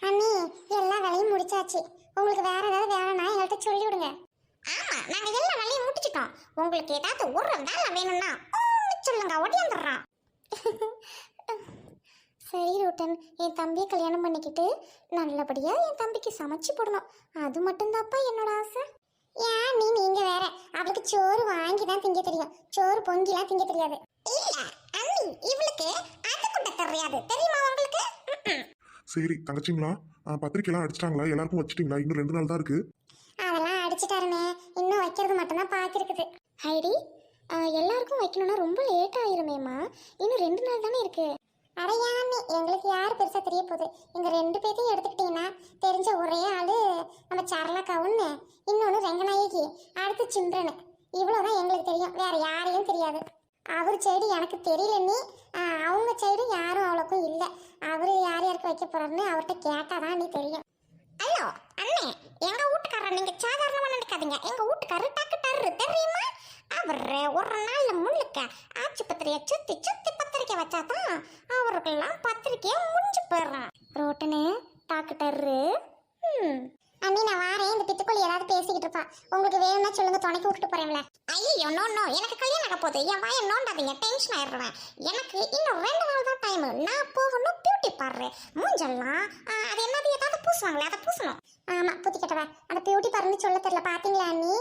அண்ணி, எல்லா வேலையும் முடிச்சாச்சு. உங்களுக்கு வேற ஏதாவது வேணும்னா எங்கள்கிட்ட சொல்லி விடுங்க. ஆமா, நாங்க எல்லா வேலையும் முடிச்சிட்டோம். உங்களுக்கு ஏதாவது ஒரு வேலை வேணும்னா சொல்லுங்க, ஒடியாந்துடுறோம். சரி ரோட்டன், என் தம்பியை கல்யாணம் பண்ணிக்கிட்டு நல்லபடியா என் தம்பிக்கு சமைச்சு போடணும். அது மட்டும்தான்ப்பா என்னோட ஆசை. ஏன் நீங்க வேற, அவளுக்கு சோறு வாங்கி தான் திங்க தெரியும், சோறு பொங்கிலாம் திங்க தெரியாது. இல்ல அண்ணி, இவளுக்கு அது கூட தெரியாது, தெரியுமா உங்களுக்கு? சரி தங்கச்சிங்களா, பத்திரிக்கைலாம் அடிச்சிட்டாங்களா? எல்லாருக்கும் வச்சிட்டீங்களா? இன்னும் 2 நாள் தான் இருக்கு. அதெல்லாம் அடிச்சிட்டாருமே, இன்னும் வைக்கிறது மட்டும்தான் பாக்கிருக்குது. ஹைடி, எல்லாருக்கும் வைக்கணும்னா ரொம்ப லேட் ஆயிருமேம்மா. இன்னும் 2 நாள் தானே இருக்கு. அடையாமி, எங்களுக்கு யார் பெருசா தெரிய போகுது? எங்க 2 பேர்த்தையும் எடுத்துக்கிட்டீங்கன்னா தெரிஞ்ச ஒரே ஆளு நம்ம சரளாக்காவுன்னு, இன்னொன்று ரெங்கநாயகி, அடுத்து சிம்ரனு. இவ்வளோதான் எங்களுக்கு தெரியும், வேற யாரையும் தெரியாது. அவர் சைடு எனக்கு தெரியல நீ, அவங்க சைடு யாரும் அவ்வளோக்கும் இல்லை. அவரு யார் யாருக்கு வைக்க போறாருன்னு அவர்கிட்ட கேட்டாதான் நீ தெரியும். ஹலோ அண்ணே, எங்க வீட்டுக்காரர் நீங்க சாதாரணமா நினைக்காதீங்க. எங்க வீட்டுக்காரர் டக்கு டர்ரு, தெரியுமா? அவர் ஒரு நாள்ல முழுக்க ஆட்சி பத்திரிகை சுத்தி சுத்தி பத்திரிக்கை வச்சாதான் அவருக்கெல்லாம் பத்திரிக்கையை முடிஞ்சு போயிடுறான். ரோட்டனு டாக்டரு. அண்ணி, நான் வாரேன். இந்த பித்துக்குள்ளி ஏதாவது பேசிக்கிட்டு இருப்பா. உங்களுக்கு வேணும்னா சொல்லுங்க, துணைக்கு விட்டுட்டு போறேன்ல. ஐயோ நோ நோ, எனக்கு கல்யாணம் ஆக போகுது. என் வாயை நோண்டாதீங்க, டென்ஷன் ஆயிடுவேன். எனக்கு இன்னும் 2 நாள் தான் டைம். நான் போகணும் பியூட்டி பார்லர். மூஞ்செல்லாம் அது என்னது ஏதாவது பூசுவாங்களே, அதை பூசணும். ஆமா, புத்தி கட்டவ. அந்த பியூட்டி பார்லர்னு சொல்ல தெரியல, பாத்தீங்களா அண்ணி?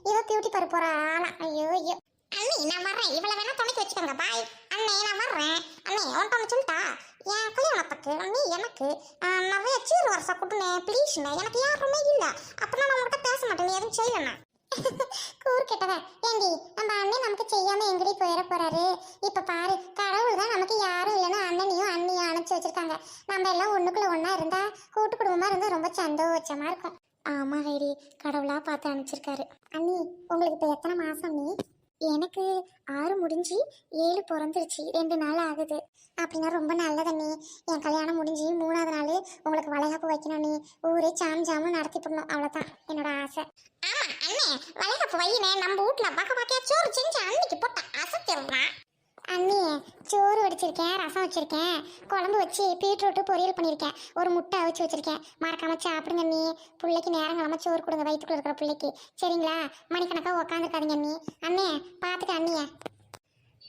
இவ பியூட்டி பார்லர் போற ஆளா? ஐயோ ஐயோ. அண்ணி நான் வர்றேன், இவளை வேணா துணைக்கு வச்சுக்கோங்க. பாய் அண்ணே, நான் வர்றேன். அண்ணே உன்ட்ட ஒன்று சொல்லிட்டா, என் கல்யாணத்துக்கு நீ எனக்கு நிறைய சீர் வருஷா கொடுனே ப்ளீஸ்ண்ணே. எனக்கு யாருமே இல்லை, அப்படின்னா நான் உங்கள்கிட்ட பேச மாட்டேன், நீ எதுவும் செய்யலண்ணா. கூர் கெட்டவ. ஏண்டி, நம்ம அண்ணன் நமக்கு செய்யாம எங்கடி போயிட போறாரு? இப்ப பாரு, கடவுள் தான் நமக்கு யாரும் இல்லைன்னா அண்ணனையும் அண்ணியும் அனுப்பிச்சு வச்சிருக்காங்க. நம்ம எல்லாம் ஒண்ணுக்குள்ள ஒண்ணா இருந்தா, கூட்டு குடும்பமா இருந்தா ரொம்ப சந்தோஷமா இருக்கும். ஆமா ஹைடி, கடவுளா பார்த்து அனுப்பிச்சிருக்காரு. அண்ணி, உங்களுக்கு இப்ப எத்தனை மாசம் நீ? எனக்கு 6 முடிஞ்சு 7 பிறந்துருச்சு. 2 நாள் ஆகுது. அப்படின்னா ரொம்ப நல்லது நீ. என் கல்யாணம் முடிஞ்சு 3ஆவது நாள் உங்களுக்கு வளைகாப்பு வைக்கணும் நீ. ஊரே ஜாமும் நடத்தி போடணும், அவ்வளோதான் என்னோட ஆசை. ஆமா அண்ணே, வளைகாப்பு வையினே. நம்ம வீட்டுல பாக்க சோறு செஞ்சு அன்னைக்கு போட்ட அசத்திடுறான். அண்ணி, சோறு வடிச்சிருக்கேன், ரசம் வச்சிருக்கேன், குழம்பு வச்சு பீட்ரூட்டு பொரியல் பண்ணியிருக்கேன், ஒரு முட்டை அவிச்சு வச்சிருக்கேன். மறக்காம சாப்பிடுங்க நீ. பிள்ளைக்கு நேரம் கிளம்ப சோறு கொடுங்க, வயிற்றுக்குள்ள இருக்கிற பிள்ளைக்கு. சரிங்களா? மணிக்கணக்காக உக்காந்துருக்காதீங்க நீ. அண்ணே பார்த்துக்க அண்ணிய.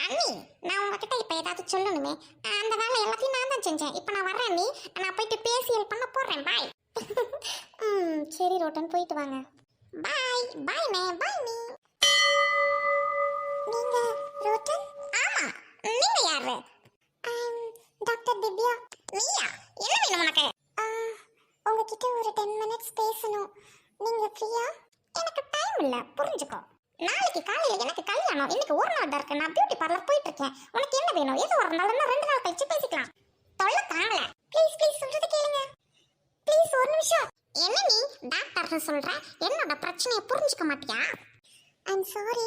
அண்ணி, நான் உங்ககிட்ட இப்ப ஏதாவது சொல்லணுமே. அந்த வேலை எல்லாத்தையும் நான் தான் செஞ்சேன். இப்ப நான் வர்றேன் அண்ணி. நான் போயிட்டு பேசியல் பண்ண போறேன். பாய். சரி ரோட்டன், போயிட்டு வாங்க. பாய் பாய்ண்ணே, பாய் நீ. நீங்க ரோட்டன்? ஆமா, நீங்க யாரு? டாக்டர் திவ்யா. நீயா? என்ன வேணும் உனக்கு? உங்ககிட்ட ஒரு 10 மினிட்ஸ் பேசணும். நீங்க ஃப்ரீயா? எனக்கு டைம் இல்ல, புரிஞ்சுக்கோ. நாளைக்கு காலையில எனக்கு கல்யாணம். இன்னைக்கு ஒரு நாள் தான் இருக்கு. நான் பியூட்டி பார்லர் போயிட்டு இருக்கேன். உனக்கு என்ன வேணும்? எது ஒரு நாள் 2 நாள் கழிச்சு பேசிக்கலாம். தொல்லை தாங்கல. ப்ளீஸ் சொல்றது கேளுங்க. ப்ளீஸ் ஒரு நிமிஷம். என்ன நீ டாக்டர் சொல்ற? என்னோட பிரச்சனையை புரிஞ்சுக்க மாட்டியா? ஐம் சாரி,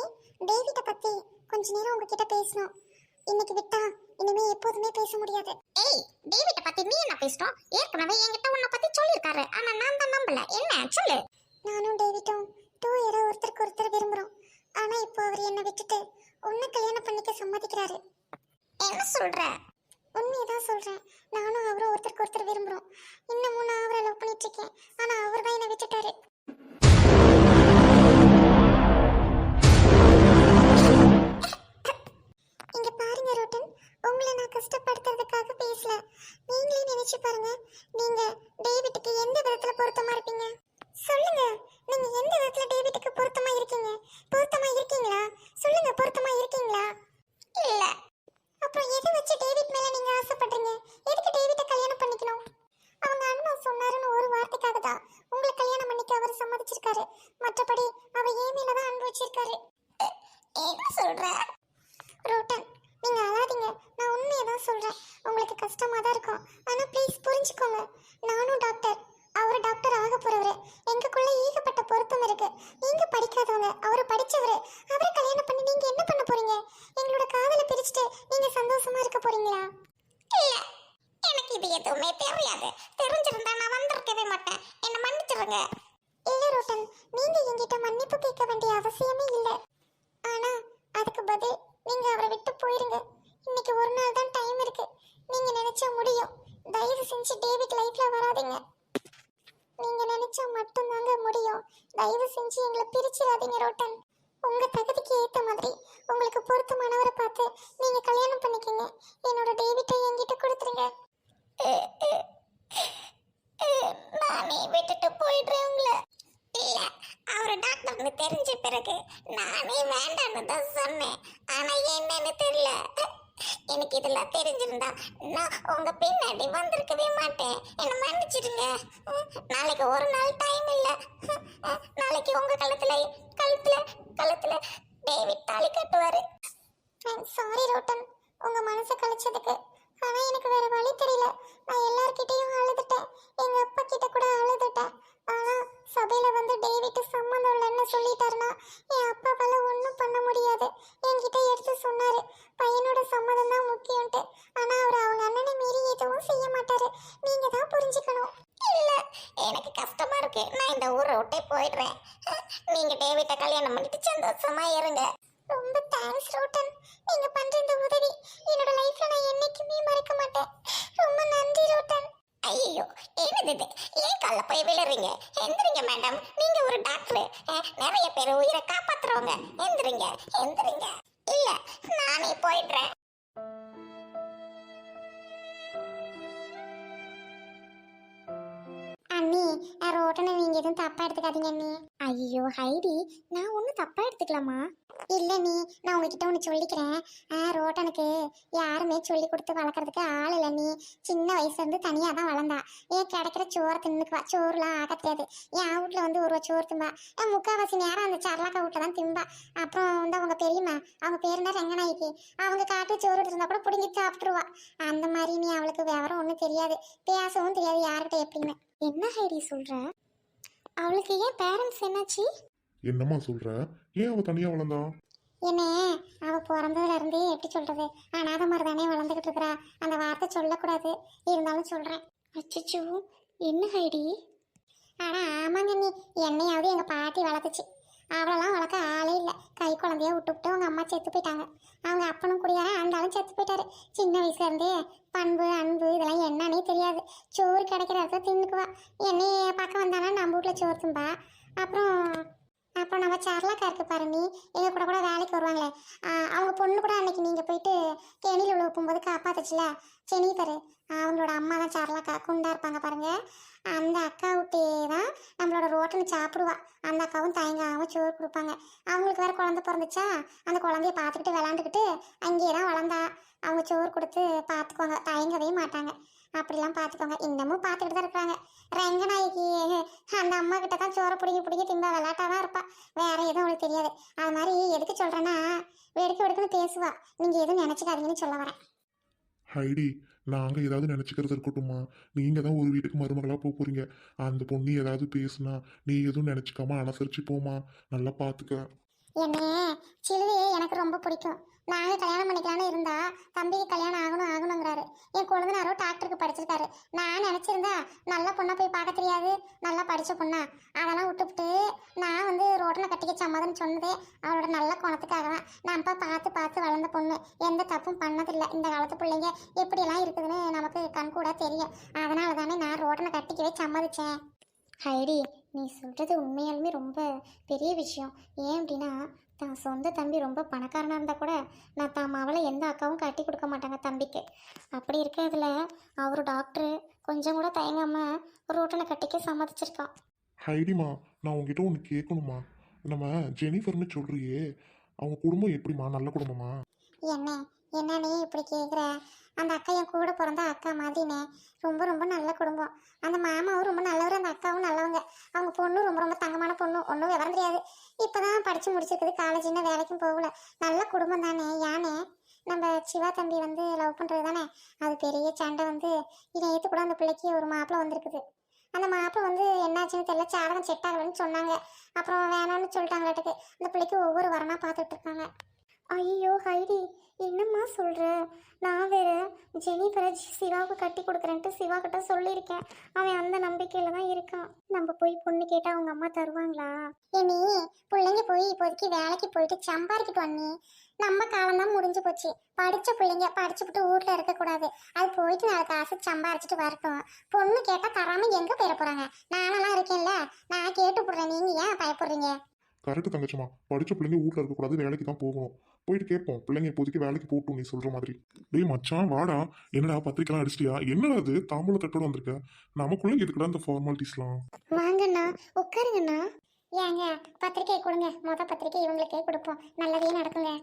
டேவிட்ட பத்தி கொஞ்ச நேரம் உங்ககிட்ட பேசணும். இன்னைக்கு விட்டா இனிமே எப்போதுமே பேச முடியாது. ஏய், டேவிட்ட பத்தி நீ என்ன பேசுறோம்? ஏற்கனவே என்கிட்ட உன்னை பத்தி சொல்லியிருக்காரு, ஆனா நான் தான் நம்பல. என்ன சொல்லு? நானும் டேவிட்டும் தூயரா ஒருத்தருக்கு ஒருத்தர் விரும்புறோம். ஆனா இப்போ அவர் என்னை விட்டுட்டு உன்னை கல்யாணம் பண்ணிக்க சம்மதிக்கிறாரு. என்ன சொல்ற? உண்மையதான் சொல்றேன். நானும் அவரும் ஒருத்தருக்கு ஒருத்தர் விரும்புறோம். இன்னமும் நான் அவரை லவ் பண்ணிட்டு இருக்கேன். ஆனா அவர் தான் என்னை விட்டுட்டாரு. இங்க பாருங்க ரோட்டன், உங்களை நான் கஷ்டப்படுத்துறதுக்காக பேசல. நீங்களே நினைச்சு பாருங்க, நீங்க டேவிட்டுக்கு எந்த விதத்துல பொருத்தமா இருப்பீங்க? சொல்லுங்க, நீங்க எந்த விதத்துல டேவிட்டுக்கு பொருத்தமா இருக்கீங்க? பொருத்தமா இருக்கீங்களா? சொல்லுங்க, பொருத்தமா இருக்கீங்களா? இல்ல. அப்புறம் எதை வச்சு டேவிட் மேல நீங்க ஆசைப்படுறீங்க? எதுக்கு டேவிட்ட கல்யாணம் பண்ணிக்கணும்? அவங்க அண்ணா சொன்னாருன்னு ஒரு வார்த்தைக்காக தான் உங்களை கல்யாணம் பண்ணிக்க அவர் சம்மதிச்சிருக்காரு. மற்றபடி அவர் ஏன் மேலதான் அன்பு வச்சிருக்காரு. என்ன சொல்ற? ரோட்டன், நீங்க அழாதீங்க. நான் உண்மையதான் சொல்றேன். உங்களுக்கு கஷ்டமா தான் இருக்கும், ஆனா ப்ளீஸ் புரிஞ்சுக்கோங்க. நானும் டாக்டர், அவர் டாக்டர் ஆக போறவரு. எங்களுக்குள்ள ஏகப்பட்ட பொருத்தம் இருக்கு. நீங்க படிக்காதவங்க, அவரு படிச்சவரு. அவரை கல்யாணம் பண்ணி நீங்க என்ன பண்ண போறீங்க? எங்களோட காதலை பிரிச்சுட்டு நீங்க சந்தோஷமா இருக்க போறீங்களா? இல்ல, எனக்கு இது எதுவுமே தெரியாது. தெரிஞ்சிருந்தா நான் வந்திருக்கவே மாட்டேன். என்ன மன்னிச்சிருங்க. இல்ல ரோட்டன், நீங்க என்கிட்ட மன்னிப்பு கேட்க வேண்டிய அவசியமே இல்லை. ஆனா அதுக்கு பதில் நீங்க அவரை விட்டு போயிருங்க. இன்னைக்கு ஒரு நாள் தான் டைம் இருக்கு. நீங்க நினைச்சா முடியும். தயவு செஞ்சு டேவிட் லைஃப்ல வராதீங்க. நீங்க நினைச்சா மட்டும்தாங்க முடியும். தயவு செஞ்சு எங்களை பிரிச்சிடாதீங்க ரோட்டன். உங்க தகுதிக்கு ஏத்த மாதிரி உங்களுக்கு பொருத்தமானவரை பார்த்து நீங்க கல்யாணம் பண்ணிக்கங்க. என்னோட டேவிட்டை என்கிட்ட கொடுத்துருங்க. நானே விட்டுட்டு போயிடுறேன் உங்களை. இல்ல, அவரு டாக்டர்னு தெரிஞ்ச பிறகு நானே வேண்டான்னு தான் சொன்னேன். ஆனா என்னன்னு தெரியல. எனக்கு இதெல்லாம் தெரிஞ்சிருந்தா நான் உங்க பின்னாடி வந்திருக்கவே மாட்டேன். என்ன மன்னிச்சிடுங்க. நாளைக்கு ஒரு நாள் டைம் இல்ல. நாளைக்கு உங்க கழுத்துல கழுத்துல கழுத்துல டேவிட் தாலி கட்டுவாரு. சாரி ரோட்டன், உங்க மனசை கழிச்சதுக்கு. ஆனா எனக்கு வேற வழி தெரியல. நான் எல்லார்கிட்டயும் அழுதுட்டேன், எங்க அப்பா கிட்ட கூட அழுதுட்டேன். ஆனா சபையில வந்து டேவிட் சம்மந்தம் இல்லைன்னு சொல்லிட்டாருன்னா என் அப்பாவால ஒன்றும் பண்ண முடியாது. என்கிட்ட எடுத்து சொன்னாரு பையனோட சம்மதம் தான் முக்கியம்ட்டு. ஆனா அவர் அவங்க அண்ணனை மீறி எதுவும் செய்ய மாட்டாரு. நீங்க தான் புரிஞ்சுக்கணும். இல்ல, எனக்கு கஷ்டமா இருக்கு. நான் இந்த ஊரை விட்டே போயிடுறேன். நீங்க டேவிட்ட கல்யாணம் பண்ணிட்டு சந்தோஷமா இருங்க. ரொம்ப தேங்க்ஸ் ரோட்டன். நீங்க பண்ற இந்த உதவி என்னோட லைஃப்ல நான் என்னைக்குமே மறக்க மாட்டேன். ரொம்ப நன்றி ரோட்டன். ஐயோ, என்னது இது? ஏன் கால போய் விழுறீங்க? எந்திரிங்க மேடம், நீங்க ஒரு டாக்டர். நிறைய பேர் உயிரை காப்பாத்துறவங்க. எந்திரிங்க எந்திரிங்க. இல்ல, நானே போயிடுறேன். அண்ணி, ரோட்டனை நீங்க எதுவும் தப்பா எடுத்துக்காதீங்க அண்ணி. ஐயோ ஹைடி, நான் ஒன்றும் தப்பா எடுத்துக்கலாமா? இல்ல நீ, நான் உங்ககிட்ட ஒன்று சொல்லிக்கிறேன். ரோட்டனுக்கு யாருமே சொல்லி கொடுத்து வளர்க்குறதுக்கு ஆள் இல்லை. நீ சின்ன வயசுல இருந்து தனியாக தான் வளர்ந்தா. ஏன் கிடைக்கிற சோறை தின்னுக்குவா, சோறுலாம் ஆக தெரியாது. என் வீட்டில் வந்து ஒரு சோறு திம்பா. முக்கால்வாசி நேரம் அந்த சரலாக்கா வீட்டில் தான் திம்பா. அப்புறம் வந்து அவங்க பெரியம்மா, அவங்க பேர் தான் ரெங்கநாய்க்கு, அவங்க காட்டு சோறு இருந்தா கூட பிடிங்கி சாப்பிட்டுருவா. அந்த மாதிரி நீ அவளுக்கு விவரம் ஒன்றும் தெரியாது, பேசவும் தெரியாது யார்கிட்ட எப்படின்னு. என்ன ஹைடி சொல்ற? அவளுக்கு ஏன் பேரண்ட்ஸ் என்னாச்சு? என்னம்மா சொல்ற? ஏன் அவ தனியா வளர்ந்தா? என்ன, அவ பிறந்ததுல இருந்தே எப்படி சொல்றது, அனாதை மாதிரி தானே வளர்ந்துகிட்டு இருக்கிறா. அந்த வார்த்தை சொல்லக்கூடாது, இருந்தாலும் சொல்றேன். அச்சச்சோ, என்ன ஹைடி? ஆனா ஆமாங்க நீ, என்னையாவது எங்க பாட்டி வளர்த்துச்சு. அவளெல்லாம் வளர்க்க ஆளே இல்லை. கை குழந்தைய விட்டு அவங்க அம்மா செத்து போயிட்டாங்க. அவங்க அப்பனும் குடியாரன் ஆண்டாலும் செத்து போயிட்டாரு. சின்ன வயசுல இருந்தே பண்பு அன்பு இதெல்லாம் என்னன்னே தெரியாது. சோறு கிடைக்கிற இடத்துல தின்னுக்குவா. என்னைய பார்க்க வந்தானா நம்ம வீட்டில் சோறு திம்பா. அப்புறம் அப்புறம் நம்ம சரலாக்கா இருக்கு பாரு, நீ எங்க கூட கூட வேலைக்கு வருவாங்களே, அவங்க பொண்ணு கூட அன்னைக்கு நீங்க போயிட்டு தேனியில் உள்ள போகும்போது காப்பாத்துச்சுல, செனிதரு, அவங்களோட அம்மா தான் சரலாக்கா, குண்டா இருப்பாங்க பாருங்க. அந்த அக்கா விட்டே தான் நம்மளோட ரோட்டனு சாப்பிடுவா. அந்த அக்காவும் தயங்காவும் சோறு கொடுப்பாங்க. அவங்களுக்கு வேற குழந்தை பிறந்துச்சா, அந்த குழந்தைய பார்த்துக்கிட்டு விளாண்டுக்கிட்டு அங்கேயே தான் வளர்ந்தா. அவங்க சோறு கொடுத்து பார்த்துக்குவாங்க, தயங்கவே மாட்டாங்க. அப்படிலாம் பார்த்துக்கோங்க, இன்னமும் பார்த்துக்கிட்டு தான் இருக்கிறாங்க. ரெங்கநாய்க்கு அந்த அம்மா கிட்ட தான் சோறை பிடிங்கி திம்பா, விளாட்டா தான் இருப்பா, வேற எதுவும் அவளுக்கு தெரியாது. அது மாதிரி எதுக்கு சொல்றேன்னா, வெடுக்கு வெடுக்குன்னு பேசுவா. நீங்க எதுவும் நினைச்சுக்காதீங்கன்னு சொல்ல வரேன். ஹைடி, நாங்க ஏதாவது நினைச்சுக்கிறது இருக்கட்டும்மா. நீங்க தான் ஒரு வீட்டுக்கு மருமகளா போக போறீங்க. அந்த பொண்ணு ஏதாவது பேசுனா நீ எதுவும் நினைச்சுக்காம அனுசரிச்சு போமா. நல்லா பாத்துக்க. என்ன, சிலுவையே எனக்கு ரொம்ப பிடிக்கும். நாங்கள் கல்யாணம் பண்ணிக்கலான்னு இருந்தா தம்பிக்கு கல்யாணம் ஆகணுங்கிறாரு. என் கொழுந்தனாரோ டாக்டருக்கு படிச்சிருக்காரு. நான் நினச்சிருந்தா நல்ல பொண்ணை போய் பார்க்க தெரியாது, நல்லா படித்த பொண்ணா, அதெல்லாம் விட்டுவிட்டு நான் வந்து ரோட்டில் கட்டிக்க சம்மதம்னு சொன்னதே அவளோட நல்ல குணத்துக்காக தான். நான் பார்த்து பார்த்து வளர்ந்த பொண்ணு, எந்த தப்பும் பண்ணதில்லை. இந்த காலத்து பிள்ளைங்க எப்படியெல்லாம் இருக்குதுன்னு நமக்கு கண்கூட தெரியும். அதனால தானே நான் ரோட்டில் கட்டிக்கவே சம்மதிச்சேன். ஹைடி, நீ சொல்கிறது உண்மையாலுமே ரொம்ப பெரிய விஷயம். ஏன் அப்படின்னா, தான் சொந்த தம்பி ரொம்ப பணக்காரனாக இருந்தால் கூட நான் தான் அவளை எந்த அக்காவும் கட்டி கொடுக்க மாட்டாங்க தம்பிக்கு. அப்படி இருக்கிறதுல அவர் டாக்டரு கொஞ்சம் கூட தயங்காமல் ரோட்டில் கட்டிக்க சம்மதிச்சிருக்கான். ஹைடிமா, நான் உங்ககிட்ட ஒன்று கேட்கணுமா. நம்ம ஜெனிஃபர்னு சொல்றியே, அவங்க குடும்பம் எப்படிமா? நல்ல குடும்பமா? என்ன நீ இப்படி கேட்குற? அந்த அக்கா என் கூட பிறந்த அக்கா மாதிரினே, ரொம்ப ரொம்ப நல்ல குடும்பம். அந்த மாமாவும் ரொம்ப நல்லவர், அந்த அக்காவும் நல்லவங்க. அவங்க பொண்ணும் ரொம்ப ரொம்ப தங்கமான பொண்ணு, ஒன்றும் விவரம் தெரியாது. இப்போதான் படித்து முடிச்சிருக்குது, காலேஜ் இன்னும் வேலைக்கும் போகல. நல்ல குடும்பம் தானே. யானே நம்ம சிவா தம்பி வந்து லவ் பண்ணுறது தானே, அது பெரிய சண்டை வந்து நேற்று கூட அந்த பிள்ளைக்கு ஒரு மாப்பிள்ளை வந்திருக்குது. அந்த மாப்பிள்ளை வந்து என்னாச்சுன்னு தெரியல, சாதகம் செட் ஆகலன்னு சொன்னாங்க. அப்புறம் வேணான்னு சொல்லிட்டாங்களாட்டுக்கு. அந்த பிள்ளைக்கு ஒவ்வொரு வரனாக பார்த்துட்டு இருக்காங்க. ஐயோ ஹைடி, என்னம்மா சொல்கிற? நான் வேற ஜெனிஃபரை சிவாவுக்கு கட்டி கொடுக்குறேன்ட்டு சிவா கிட்ட சொல்லியிருக்கேன். அவன் அந்த நம்பிக்கையில் தான் இருக்கான். நம்ம போய் பொண்ணு கேட்டால் அவங்க அம்மா தருவாங்களா? ஏனி பிள்ளைங்க போய் இப்போதைக்கு வேலைக்கு போயிட்டு சம்பாதிக்கிட்டு வண்ணி. நம்ம காலம் தான் முடிஞ்சு போச்சு. படிச்ச பிள்ளைங்க படிச்சுட்டு வீட்டுல இருக்கக்கூடாது. அது போயிட்டு நாலு காசு சம்பாரிச்சிட்டு வரட்டும். பொண்ணு கேட்டா தராம எங்க போயிட போறாங்க? நானெல்லாம் இருக்கேன்ல, நான் கேட்டு போடுறேன். நீங்க ஏன் பயப்படுறீங்க? கரெக்டு தங்கச்சிமா, படிச்ச பிள்ளைங்க வீட்டில் இருக்கக்கூடாது, வேலைக்கு தான் போகணும். போயிட்டு கேட்போம், பிள்ளைங்க இப்போதைக்கு வேலைக்கு போகட்டும் நீ சொல்ற மாதிரி. டேய் மச்சான் வாடா. என்னடா பத்திரிக்கைலாம் அடிச்சிட்டியா? என்னடா அது தாம்பூல தட்டோட வந்திருக்க? நமக்குள்ள எதுக்குடா இந்த ஃபார்மாலிட்டிஸ்லாம்? வாங்கண்ணா, உட்காருங்கண்ணா. ஏங்க பத்திரிக்கை கொடுங்க. பத்திரிக்கை இவங்களுக்கே கொடுப்போம். நல்லதே நடக்குங்க.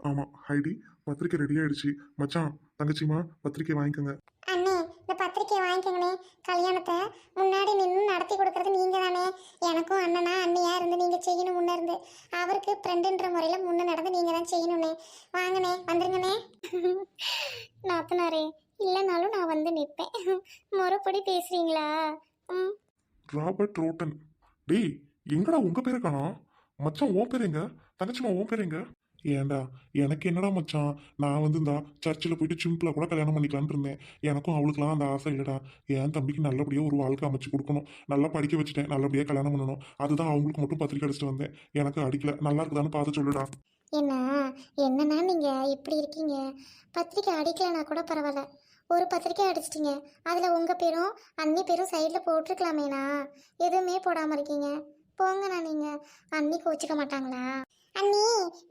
ஆமாம் ஹைடி, பத்திரிக்கை ரெடி ஆயிடுச்சு. மச்சான் தங்கச்சிமா பத்திரிக்கை வாங்கிக்கோங்க. அண்ணே இந்த பத்திரிக்கையை வாங்கிக்கோங்கண்ணே. கல்யாணத்தை முன்னாடி நின்று நடத்தி கொடுக்கறது நீங்க தானே. எனக்கும் அண்ணனா அண்ணியா இருந்து நீங்க செய்யணும். முன்ன இருந்து அவருக்கு ஃப்ரெண்டுன்ற முறையில் முன்ன நடந்து நீங்க தான் செய்யணும்னே. வாங்கண்ணே, வந்துருங்கண்ணே. நாத்தனாரே, இல்லைனாலும் நான் வந்து நிற்பேன். முறைப்படி பேசுறீங்களா? ம். Robert rotten. டேய் எங்கடா உங்க பேரை காணோம்? மச்சான் உன் பேர் எங்க? தங்கச்சிமா உன் பேர் எங்க? ஏன்டா எனக்கு என்னடா மச்சான், நான் வந்து இந்த சர்ச்சில் போயிட்டு சிம்பிளாக கூட கல்யாணம் பண்ணிக்கலான்னு இருந்தேன். எனக்கும் அவளுக்குலாம் அந்த ஆசை இல்லைடா. என் தம்பிக்கு நல்லபடியாக ஒரு வாழ்க்கை அமைச்சு கொடுக்கணும், நல்லா படிக்க வச்சுட்டேன், நல்லபடியாக கல்யாணம் பண்ணணும். அதுதான் அவங்களுக்கு மட்டும் பத்திரிக்கை அடிச்சுட்டு வந்தேன். எனக்கு அடிக்கல, நல்லா இருக்குதான்னு பார்த்து சொல்லுடா. என்னண்ணா நீங்கள் இப்படி இருக்கீங்க? பத்திரிக்கை அடிக்கலைன்னா கூட பரவாயில்ல, ஒரு பத்திரிக்கை அடிச்சிட்டிங்க. அதில் உங்கள் பேரும் அண்ணி பேரும் சைடில் போட்டிருக்கலாமேண்ணா. எதுவுமே போடாமல் இருக்கீங்க. போங்கண்ணா, நீங்கள் அண்ணி கோச்சிக்க மாட்டாங்களா? அண்ணி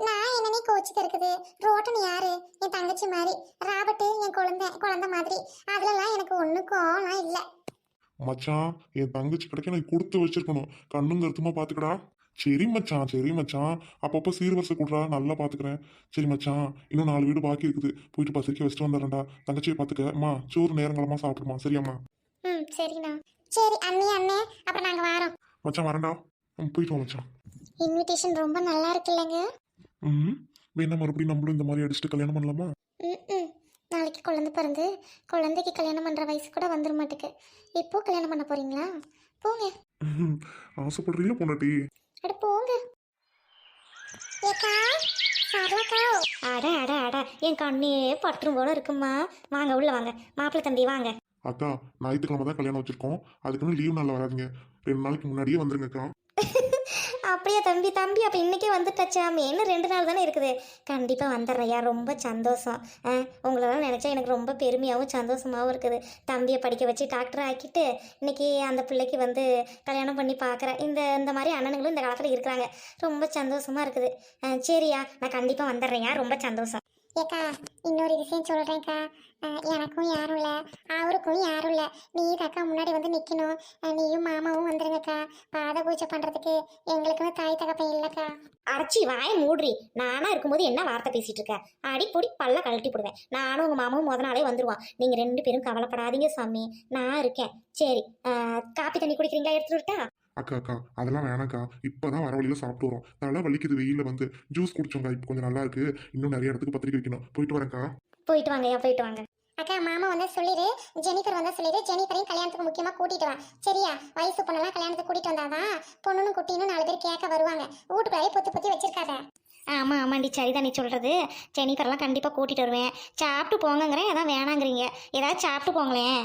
நான் என்னன்னே கோச்சிட்டு இருக்குது. ரோட்டன் யாரு? என் தங்கச்சி மாதிரி. ராபர்ட் என் குழந்தை மாதிரி. அதுலலாம் எனக்கு ஒண்ணுக்கும் இல்லை. மச்சான் என் தங்கச்சி கிடைக்க நான் கொடுத்து வச்சிருக்கணும். கண்ணும் கருத்துமா பார்த்துக்கடா. சரி மச்சான், சரி மச்சான், அப்பப்போ சீர்வரிசை கொடுறா, நல்லா பார்த்துக்கிறேன். சரி மச்சான், இன்னும் 4 வீடு பாக்கி இருக்குது, போயிட்டு பத்திரிக்கை வச்சுட்டு வந்துடுறேன்டா. தங்கச்சியை பார்த்துக்க. அம்மா சோறு நேரங்களமா சாப்பிடுமா, சரியாம்மா? ம், சரிண்ணா. சரி அண்ணே, அப்புறம் நாங்க வரோம். மச்சான் வரேன்டா. போயிட்டு வா மச்சான். இன்விடேஷன் ரொம்ப நல்லா இருக்குல்லங்க. வேணா மறுபடியும் நம்மளும் இந்த மாதிரி அடிச்சுட்டு கல்யாணம் பண்ணலாமா? ம். நாளைக்கு குழந்தை பிறந்து குழந்தைக்கு கல்யாணம் பண்ணுற வயசு கூட வந்துட மாட்டேக்கு. இப்போ கல்யாணம் பண்ண போறீங்களா? போங்க. ஆசைப்படுறீங்களா பொண்டாட்டி? அட போங்க. ஏக்கா சரளக்கா. அட அட அட, என் கண்ணே பற்றும் போல இருக்குமா. வாங்க உள்ள வாங்க, மாப்பிள்ளை தம்பி வாங்க. அக்கா ஞாயிற்றுக்கிழமை தான் கல்யாணம் வச்சிருக்கோம், அதுக்குன்னு லீவ் நாளில் வராதிங்க. 2 நாளைக்கு முன்னாடியே வந்துருங்கக்கா. அப்படியா தம்பி? அப்போ இன்றைக்கே வந்துட்டாச்சாமே, இன்னும் 2 நாள் தானே இருக்குது. கண்டிப்பாக வந்துடுறையா, ரொம்ப சந்தோஷம். உங்களெல்லாம் நினச்சா எனக்கு ரொம்ப பெருமையாகவும் சந்தோஷமாகவும் இருக்குது. தம்பியை படிக்க வச்சு டாக்டர் ஆக்கிட்டு இன்னைக்கு அந்த பிள்ளைக்கு வந்து கல்யாணம் பண்ணி பார்க்குறேன். இந்த மாதிரி அண்ணனுங்களும் இந்த காலத்தில் இருக்கிறாங்க. ரொம்ப சந்தோஷமாக இருக்குது. சரியா, நான் கண்டிப்பாக வந்துடுறேயா, ரொம்ப சந்தோஷம். ஏக்கா இன்னொரு விஷயம் சொல்றேன்க்கா. எனக்கும் யாரும் இல்லை, அவருக்கும் யாரும் இல்லை. நீ அக்கா முன்னாடி வந்து நிற்கணும். நீயும் மாமாவும் வந்துருங்கக்கா. பாத பூஜை பண்ணுறதுக்கு எங்களுக்குன்னு தாய் தகப்பன் இல்லைக்கா. அரைச்சி வாய மூடுறி. நானா இருக்கும்போது என்ன வார்த்தை பேசிட்டு இருக்க? அடி பொடி பல்ல கழட்டி போடுவேன். நானும் உங்கள் மாமாவும் முத நாளே வந்துடுவான். நீங்கள் 2 பேரும் கவலைப்படாதீங்க சாமி, நான் இருக்கேன். சரி, காப்பி தண்ணி குடிக்கிறீங்களா? எடுத்துட்டு விட்டா? அக்கா அதெல்லாம் வேணாக்கா, இப்போதான் வர வழியில சாப்பிட்டு வரோம். தலை வலிக்குது, வெயில வந்து ஜூஸ் குடிச்சோங்க, இப்போ கொஞ்சம் நல்லா இருக்கு. இன்னும் நிறைய இடத்துக்கு பத்திரிக்கை வைக்கணும். போயிட்டு வரேன்க்கா. போயிட்டு வாங்கய்யா, போயிட்டு வாங்க. அக்கா மாமா வந்தா சொல்லிடு, ஜெனிஃபர் வந்தா சொல்லிடு. ஜெனிஃபரையும் கல்யாணத்துக்கு முக்கியமா கூட்டிட்டு வா, சரியா? வயசு பொண்ணெல்லாம் கல்யாணத்துக்கு கூட்டிட்டு வந்தாதான் பொண்ணுன்னு குட்டின்னு 4 பேர் கேட்க வருவாங்க. வீட்டுக்குள்ளாயே பொத்தி வச்சிருக்காத. ஆமாம் ஆமாண்டி, சரிதான் நீ சொல்கிறது. ஜெனிஃபர்லாம் கண்டிப்பாக கூட்டிகிட்டு வருவேன். சாப்பிட்டு போங்கங்கிறேன், அதான் வேணாங்கிறீங்க. ஏதாவது சாப்பிட்டு போங்களேன்.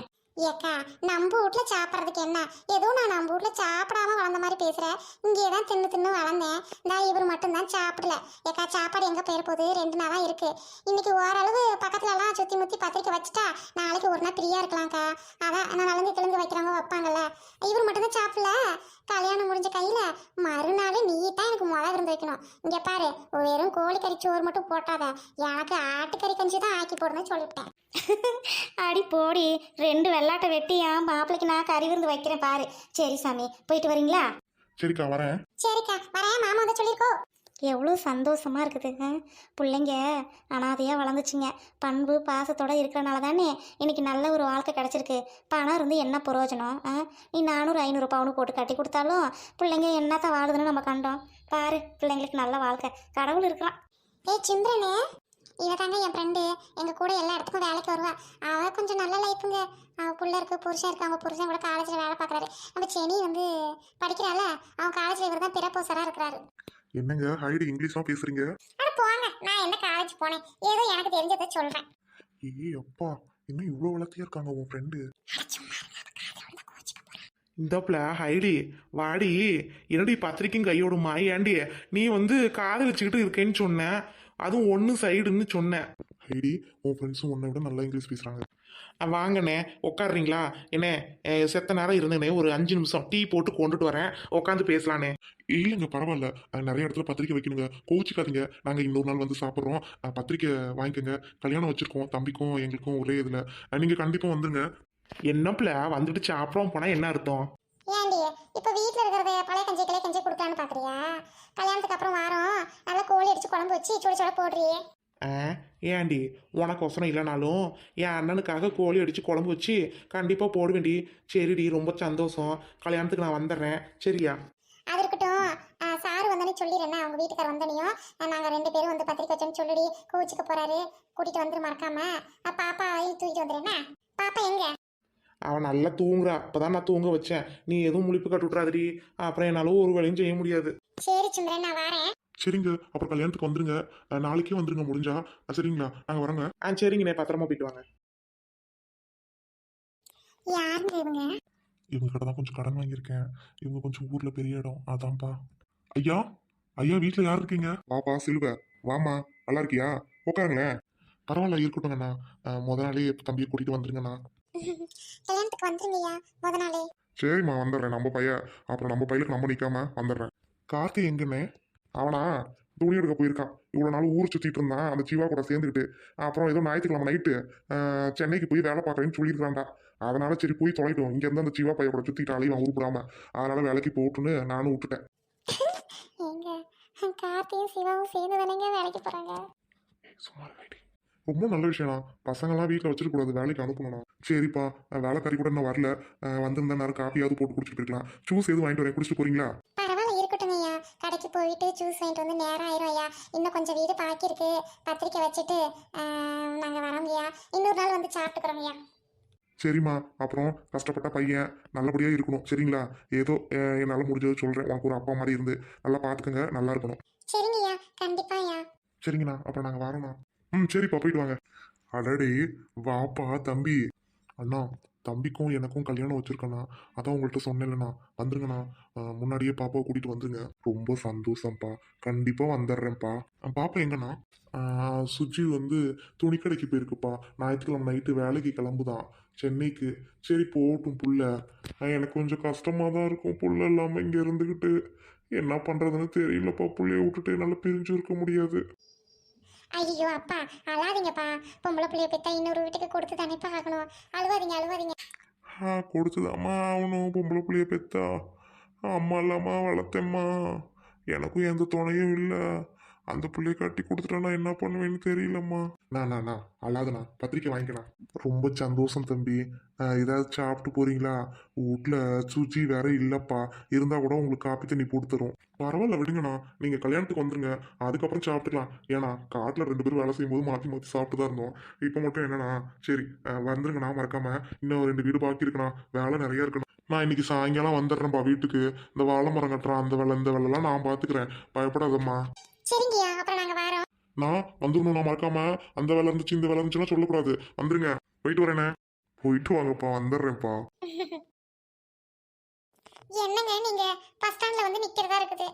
ஏக்கா நம்ம வீட்ல சாப்பிட்றதுக்கு என்ன? ஏதோ நான் நம்ம வீட்ல சாப்பிடாம வளர்ந்த மாதிரி பேசுறேன். இங்கே தான் தின்னு வளர்ந்தேன். நான் இவர் மட்டும்தான் சாப்பிடல. ஏக்கா சாப்பாடு எங்க பேர் போகுது? 2 நாளா இருக்கு. இன்னைக்கு ஓரளவு பக்கத்துல எல்லாம் சுத்தி முத்தி பத்திரிக்கை வச்சுட்டா நாளைக்கு ஒரு நாள் ஃப்ரீயா இருக்கலாம்க்கா. அதான் நான் நலங்கு கிழங்கு வைக்கிறவங்க வைப்பாங்கல்ல, இவர் மட்டும்தான் சாப்பிடல. கல்யாணம் முடிஞ்ச கையில மறுநாள் நீ தான் எனக்கு விருந்து வைக்கணும். இங்க பாரு, வெறும் கோழிக்கறி சோறு மட்டும் போட்டாத, எனக்கு ஆட்டுக்கறி கஞ்சி தான் ஆக்கி போடணும்னு சொல்லிவிட்டேன். அடி போடி, 2 வெள்ளாட்டை வெட்டி மாப்பிள்ளைக்கு நான் கறி விருந்து வைக்கிறேன் பாரு. சரி சாமி, போயிட்டு வரீங்களா? சரிக்கா வரேன். சரிக்கா வரேன். மாமா வந்து சொல்லியிருக்கோ. எவ்வளோ சந்தோஷமாக இருக்குது. பிள்ளைங்க அனாதையாக வளர்ந்துச்சுங்க. பண்பு பாசத்தோடு இருக்கிறனால தானே இன்றைக்கி நல்ல ஒரு வாழ்க்கை கிடச்சிருக்கு. பணம் இருந்து என்ன பிரயோஜனம்? நீ 400-500 பவுன் போட்டு கட்டி கொடுத்தாலும் பிள்ளைங்க என்னத்தான் வாழுதுன்னு நம்ம கண்டோம். பாரு, பிள்ளைங்களுக்கு நல்ல வாழ்க்கை கடவுள் இருக்கிறான். சிந்திரனே, இவ தாங்க என் ஃப்ரெண்டு. எங்கள் கூட எல்லா இடத்துக்கும் வேலைக்கு வருவா. அவள் கொஞ்சம் நல்ல லைஃபுங்க. அவள் பிள்ளை இருக்கு, புருஷன் இருக்கு. அவங்க புருஷன் கூட காலேஜில் வேலை பார்க்குறாரு. நம்ம செனி வந்து படிக்கிறாள். அவன் காலேஜில் இவர் தான் பிறப்போசராக இருக்கிறாரு. என்னங்க ஹைடி இங்கிலீஷ்லாம் பேசுறீங்க? அட போங்க, நான் என்ன காலேஜ் போனேன், ஏதோ எனக்கு தெரிஞ்சதை சொல்றேன். ஏய் அப்பா, இன்னும் இவ்வளோ வளர்த்தியா இருக்காங்க உன் ஃப்ரெண்டு. அட சும்மா இருங்க, அவ காதுல விழுந்தா கோச்சிக்க போறா. இந்தப்ல ஹைடி வாடி, என்னடி பத்திரிக்கையும் கையோடுமா ஏண்டி நீ வந்து காதலிச்சுக்கிட்டு இருக்கேன்னு சொன்ன, அதுவும் ஒன்று சைடுன்னு சொன்னேன். ஹைடி, உன் ஃப்ரெண்ட்ஸும் உன்னை விட நல்லா இங்கிலீஷ் பேசுறாங்க. வாங்கண்ணே உட்காடுறீங்களா? என்ன செத்த நேரம் இருந்தேனே, ஒரு 5 நிமிஷம் டீ போட்டு கொண்டுட்டு வரேன், உட்காந்து பேசலானே. இல்லைங்க பரவாயில்ல, நிறைய இடத்துல பத்திரிக்கை வைக்கணுங்க, கோவிச்சுக்காதீங்க. நாங்கள் இன்னொரு நாள் வந்து சாப்பிட்றோம், பத்திரிக்கை வாங்கிக்கோங்க. கல்யாணம் வச்சிருக்கோம், தம்பிக்கும் எங்களுக்கும் ஒரே இதில். நீங்கள் கண்டிப்பாக வந்துருங்க. என்னப்ல வந்துட்டு சாப்பிடாம போனா என்ன அர்த்தம்? ஏண்டி இப்ப வீட்டுல இருக்கிறத பழைய கஞ்சி கிளை கஞ்சி கொடுக்கலான்னு பாக்குறியா? கல்யாணத்துக்கு அப்புறம் வாரம் நல்லா கோழி அடிச்சு குழம்பு வச்சு சுட சுட போடுறியே. ஏண்டி உனக்கொசரம் இல்லைனாலும் என் அண்ணனுக்காக கோழி அடித்து குழம்பு வச்சு கண்டிப்பாக போடுவேண்டி. சரிடி, ரொம்ப சந்தோஷம், கல்யாணத்துக்கு நான் வந்துடுறேன், சரியா? அது இருக்கட்டும், சாரு வந்தோடனே சொல்லிடுறேன், அவங்க வீட்டுக்கார வந்தனையும் நாங்க 2 பேரும் வந்து பத்திரிக்கை வச்சோன்னு சொல்லிடி, கோவிச்சுக்க போறாரு, கூட்டிட்டு வந்துரு மறக்காம. பாப்பாவையும் தூக்கிட்டு வந்துடுறேன்னா. பாப்பா எங்க? அவன் நல்லா தூங்குறா, அப்பதான் நான் தூங்க வச்சேன். நீ எதுவும் முழிப்பு கட்டு விட்றாதடி, அப்புறம் என்னால் ஒரு வேலையும் செய்ய முடியாது. சரி சுந்தரன், நான் வரேன். சரிங்க, அப்புறம் கல்யாணத்துக்கு வந்துருங்க. நாளைக்கே வந்துருங்க முடிஞ்சா. சரிங்களா, நாங்கள் வரோங்க. சரிங்கண்ணே, பத்திரமா போயிட்டு வாங்க. யாருங்க இவங்க? இவங்க கிட்ட தான் கொஞ்சம் கடன் வாங்கியிருக்கேன். இவங்க கொஞ்சம் ஊரில் பெரிய இடம், அதான்ப்பா. ஐயா, ஐயா வீட்டில் யார் இருக்கீங்க? வாப்பா சிலுவ, வாமா, நல்லா இருக்கியா? உட்காருங்களேன். பரவாயில்ல, இருக்கட்டுங்கண்ணா. முத நாளே தம்பியை கூட்டிகிட்டு வந்துருங்கண்ணா. கல்யாணத்துக்கு வந்துருங்கய்யா முத நாளே. சரிம்மா, வந்துடுறேன். நம்ம பையன், அப்புறம் நம்ம பையனுக்கு நம்ம நிற்காம வந்துடுறேன். கார்த்தி எங்கண்ணே? அவனா துணி எடுக்க போயிருக்கான். இவ்வளோ நாள் ஊர் சுற்றிட்டு இருந்தான் அந்த சிவா கூட சேர்ந்துக்கிட்டு. அப்புறம் ஏதோ ஞாயிற்றுக்கிழமை நைட்டு சென்னைக்கு போய் வேலை பார்க்குறேன்னு சொல்லியிருக்கான்டா. அதனால சரி போய் தொலைட்டோம், இங்கேருந்து அந்த சிவா பைய கூட சுற்றிட்டு அலையும் உருப்பிடாம. அதனால வேலைக்கு போட்டுன்னு நானும் விட்டுட்டேன். எங்க கார்த்தியும் சிவாவும் சேர்ந்து தானேங்க வேலைக்கு போறாங்க. சும்மா இருடி. ரொம்ப நல்ல விஷயம்ண்ணா. பசங்களாம் வீட்டில் வச்சிருக்க கூடாது, வேலைக்கு அனுப்பணும்ண்ணா. சரிப்பா, வேலைக்காரி கூட இன்னும் வரல. வந்திருந்தா நேரம் காப்பியாவது போட்டு குடிச்சிட்டு இருக்கலாம். ஜூஸ் எதுவும் வாங்கிட்டு வரேன், குடிச்சிட்டு போறீங்களா? பரவாயில்ல, இருக்கட்டும் ஐயா. கடைக்கு போயிட்டு ஜூஸ் வாங்கிட்டு வந்து நேரம் ஆயிரும் ஐயா. இன்னும் கொஞ்சம் வீடு பாக்கி இருக்கு, பத்திரிக்கை வச்சுட்டு நாங்க வரோங்க ஐயா. இன்னொரு நாள் வந்து சாப்பிட்டுக்கிறோம் ஐயா. சரிம்மா, அப்புறம் கஷ்டப்பட்ட பையன் நல்லபடியாக இருக்கணும், சரிங்களா? ஏதோ என்னால் முடிஞ்சது சொல்கிறேன். உனக்கு ஒரு அப்பா மாதிரி இருந்து நல்லா பார்த்துக்கங்க, நல்லா இருக்கணும். சரிங்க ஐயா, கண்டிப்பா ஐயா. சரிங்கண்ணா, அப்புறம் நாங்கள் வரோண்ணா. சரிப்பா, போயிட்டு வாங்க. அடடே, வாப்பா தம்பி. அண்ணா, தம்பிக்கும் எனக்கும் கல்யாணம் வச்சிருக்கண்ணா. அதான் உங்கள்கிட்ட சொன்னேன்லண்ணா, வந்துருங்கண்ணா. முன்னாடியே பாப்பாவை கூட்டிகிட்டு வந்துருங்க. ரொம்ப சந்தோஷம்ப்பா, கண்டிப்பாக வந்துடுறேன்ப்பா. பாப்பா எங்கண்ணா? சுஜி வந்து துணிக்கடைக்கு போயிருக்குப்பா. ஞாயிற்றுக்கிழமை நைட்டு வேலைக்கு கிளம்புதான் சென்னைக்கு. சரி போகட்டும் புள்ள. எனக்கு கொஞ்சம் கஷ்டமாக தான் இருக்கும், புள்ள இல்லாமல் இங்கே இருந்துக்கிட்டு. என்ன பண்ணுறதுன்னு தெரியலப்பா. புள்ளைய விட்டுட்டு என்னால் பிரிஞ்சு இருக்க முடியாது. ஐயோ அப்பா, அழாதீங்கப்பா. பொம்பளை பிள்ளைய பெத்தா இன்னொரு வீட்டுக்கு கொடுத்து தானேப்பா ஆகணும். அழுவாதீங்க அழுவாதீங்க. கொடுத்துதாம்மா ஆகணும். பொம்பளை பிள்ளைய பெத்தா அம்மா இல்லாமா வளர்த்தேம்மா. எனக்கும் எந்த துணையும் இல்லை. அந்த பிள்ளைய கட்டி கொடுத்துட்டா என்ன பண்ணுவேன்னு தெரியலம்மா. நான் அல்லாதண்ணா, பத்திரிக்கை வாங்கிக்கண்ணா. ரொம்ப சந்தோஷம் தம்பி. ஏதாவது சாப்பிட்டு போறீங்களா? வீட்டில் சுஜி வேற இல்லைப்பா. இருந்தால் கூட உங்களுக்கு காப்பி தண்ணி போட்டு தரும். பரவாயில்ல விடுங்கண்ணா, நீங்கள் கல்யாணத்துக்கு வந்துருங்க, அதுக்கப்புறம் சாப்பிட்டுக்கலாம். ஏன்னா காட்டில் 2 பேரும் வேலை செய்யும்போது மாற்றி மாற்றி சாப்பிட்டு தான் இருந்தோம். இப்போ மட்டும் என்னண்ணா? சரி வந்துருங்கண்ணா, மறக்காம. இன்னும் 2 வீடு பாக்கி இருக்குண்ணா, வேலை நிறைய இருக்குண்ணா. நான் இன்னைக்கு சாயங்காலம் வந்துடுறேன்ப்பா வீட்டுக்கு. இந்த வாழை மரம் கட்டுறேன், அந்த வேலை இந்த வேலைலாம் நான் பார்த்துக்கிறேன், பயப்படாதம்மா. சரிங்கய்யா, அப்புறம் நாங்க வரோம். நான் வந்துடணும், நான் மறக்காம. அந்த வேலை இருந்துச்சு இந்த வேலை இருந்துச்சுன்னா சொல்லக்கூடாது. வந்துருங்க, போயிட்டு வரேனே. போயிட்டு வாங்கப்பா, வந்துடுறேன்ப்பா. என்னங்க நீங்க பஸ் ஸ்டாண்ட்ல வந்து நிக்கிறதா இருக்குது.